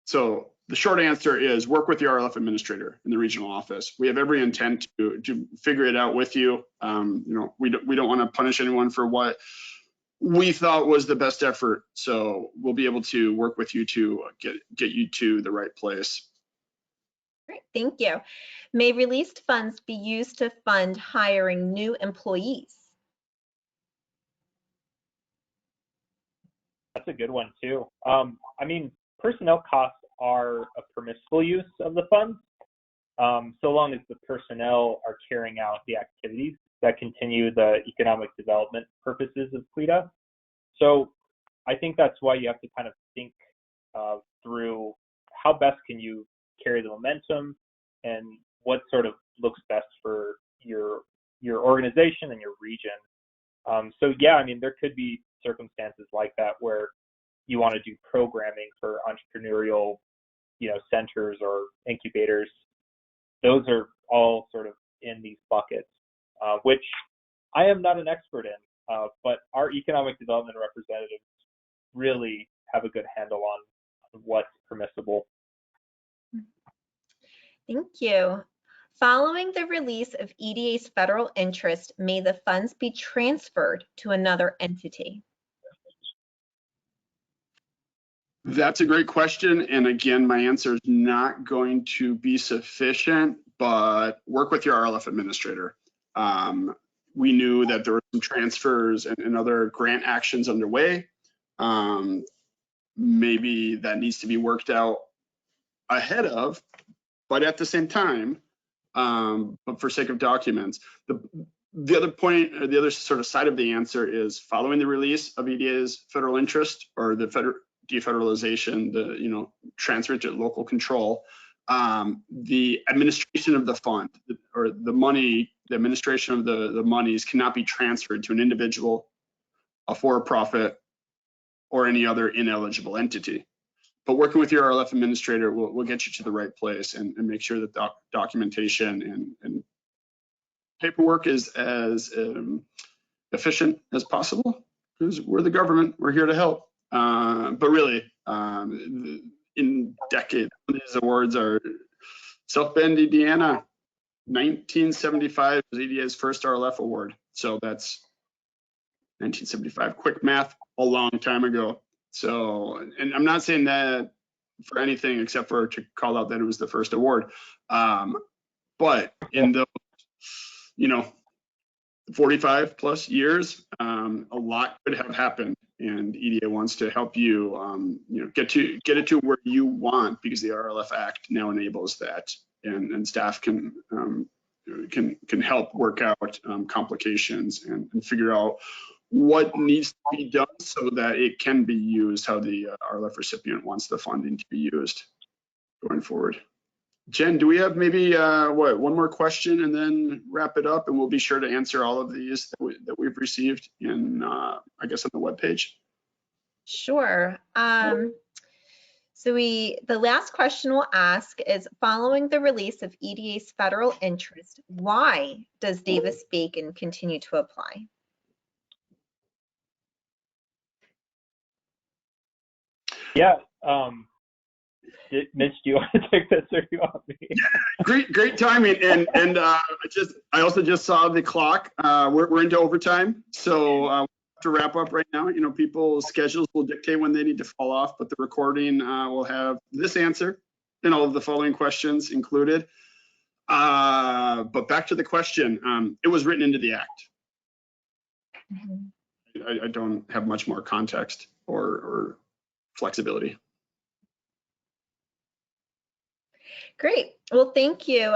So the short answer is work with the RLF administrator in the regional office. We have every intent to figure it out with you. You know, we don't want to punish anyone for what we thought was the best effort. So we'll be able to work with you to get you to the right place. Great, thank you. May released funds be used to fund hiring new employees? That's a good one too. I mean, personnel costs are a permissible use of the funds, so long as the personnel are carrying out the activities that continue the economic development purposes of QIDA. So I think that's why you have to kind of think through how best can you carry the momentum and what sort of looks best for your organization and your region. So yeah, I mean, there could be circumstances like that where you want to do programming for entrepreneurial, you know, centers or incubators. Those are all sort of in these buckets, which I am not an expert in, but our economic development representatives really have a good handle on what's permissible. Thank you. Following the release of EDA's federal interest, may the funds be transferred to another entity? That's a great question. And again, my answer is not going to be sufficient, but work with your RLF administrator. We knew that there were some transfers and other grant actions underway. Maybe that needs to be worked out ahead of, but at the same time, but for sake of documents, the other point, or the other sort of side of the answer is following the release of EDA's federal interest or the defederalization, the transfer to local control, the administration of the fund or the money, the administration of the monies cannot be transferred to an individual, a for-profit, or any other ineligible entity. But working with your RLF administrator will get you to the right place and make sure that documentation and paperwork is as efficient as possible, because we're the government, we're here to help. But really, in decades, these awards are South Bend, Indiana, 1975 was EDA's first RLF award. So that's 1975, quick math, a long time ago. So, and I'm not saying that for anything except for to call out that it was the first award. But in those, 45 plus years, a lot could have happened, and EDA wants to help you, get it to where you want, because the Rlf Act now enables that, and staff can help work out complications and figure out what needs to be done so that it can be used how the Rlf recipient wants the funding to be used going forward. Jen, do we have maybe one more question and then wrap it up, and we'll be sure to answer all of these that we've received in, I guess, on the webpage. Sure. So the last question we'll ask is, following the release of EDA's federal interest, why does Davis-Bacon continue to apply? Yeah. Mitch, do you want to take this, or do you want me? Yeah, great timing, and I also just saw the clock. We're into overtime, so we have to wrap up right now. People's schedules will dictate when they need to fall off, but the recording will have this answer and all of the following questions included. But back to the question, it was written into the act. Mm-hmm. I don't have much more context or flexibility. Great. Well, thank you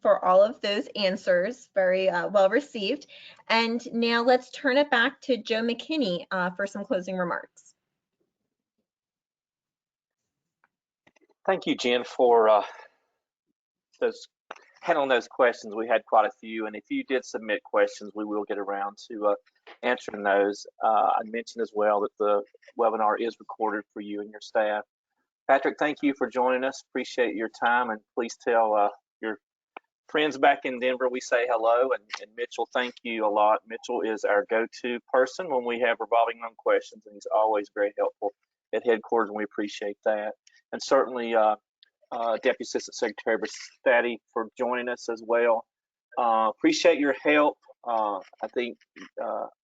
for all of those answers. Very well received. And now let's turn it back to Joe Mckinney for some closing remarks. Thank you, Jen, for handling those questions. We had quite a few, and if you did submit questions, we will get around to answering those. I mentioned as well that the webinar is recorded for you and your staff. Patrick, thank you for joining us. Appreciate your time, and please tell your friends back in Denver we say hello. And Mitchell, thank you a lot. Mitchell is our go-to person when we have revolving loan questions, and he's always very helpful at headquarters, and we appreciate that. And certainly Deputy Assistant Secretary Bristati for joining us as well. Appreciate your help. I think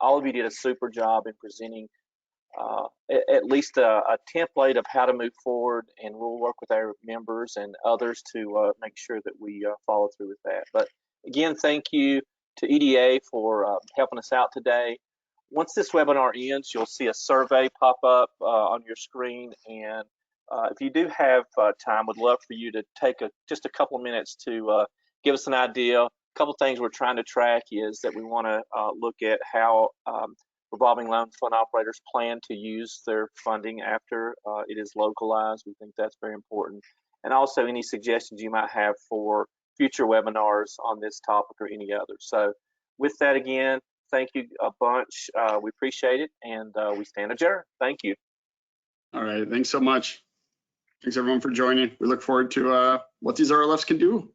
all of you did a super job in presenting at least a template of how to move forward, and we'll work with our members and others to make sure that we follow through with that. But again, thank you to EDA for helping us out today. Once this webinar ends, you'll see a survey pop up on your screen, and if you do have time, would love for you to take just a couple of minutes to give us an idea. A couple of things we're trying to track is that we want to look at how revolving loan fund operators plan to use their funding after it is localized. We think that's very important. And also any suggestions you might have for future webinars on this topic or any other. So with that, again, thank you a bunch. We appreciate it, and we stand adjourned. Thank you. All right, thanks so much. Thanks everyone for joining. We look forward to what these RLFs can do.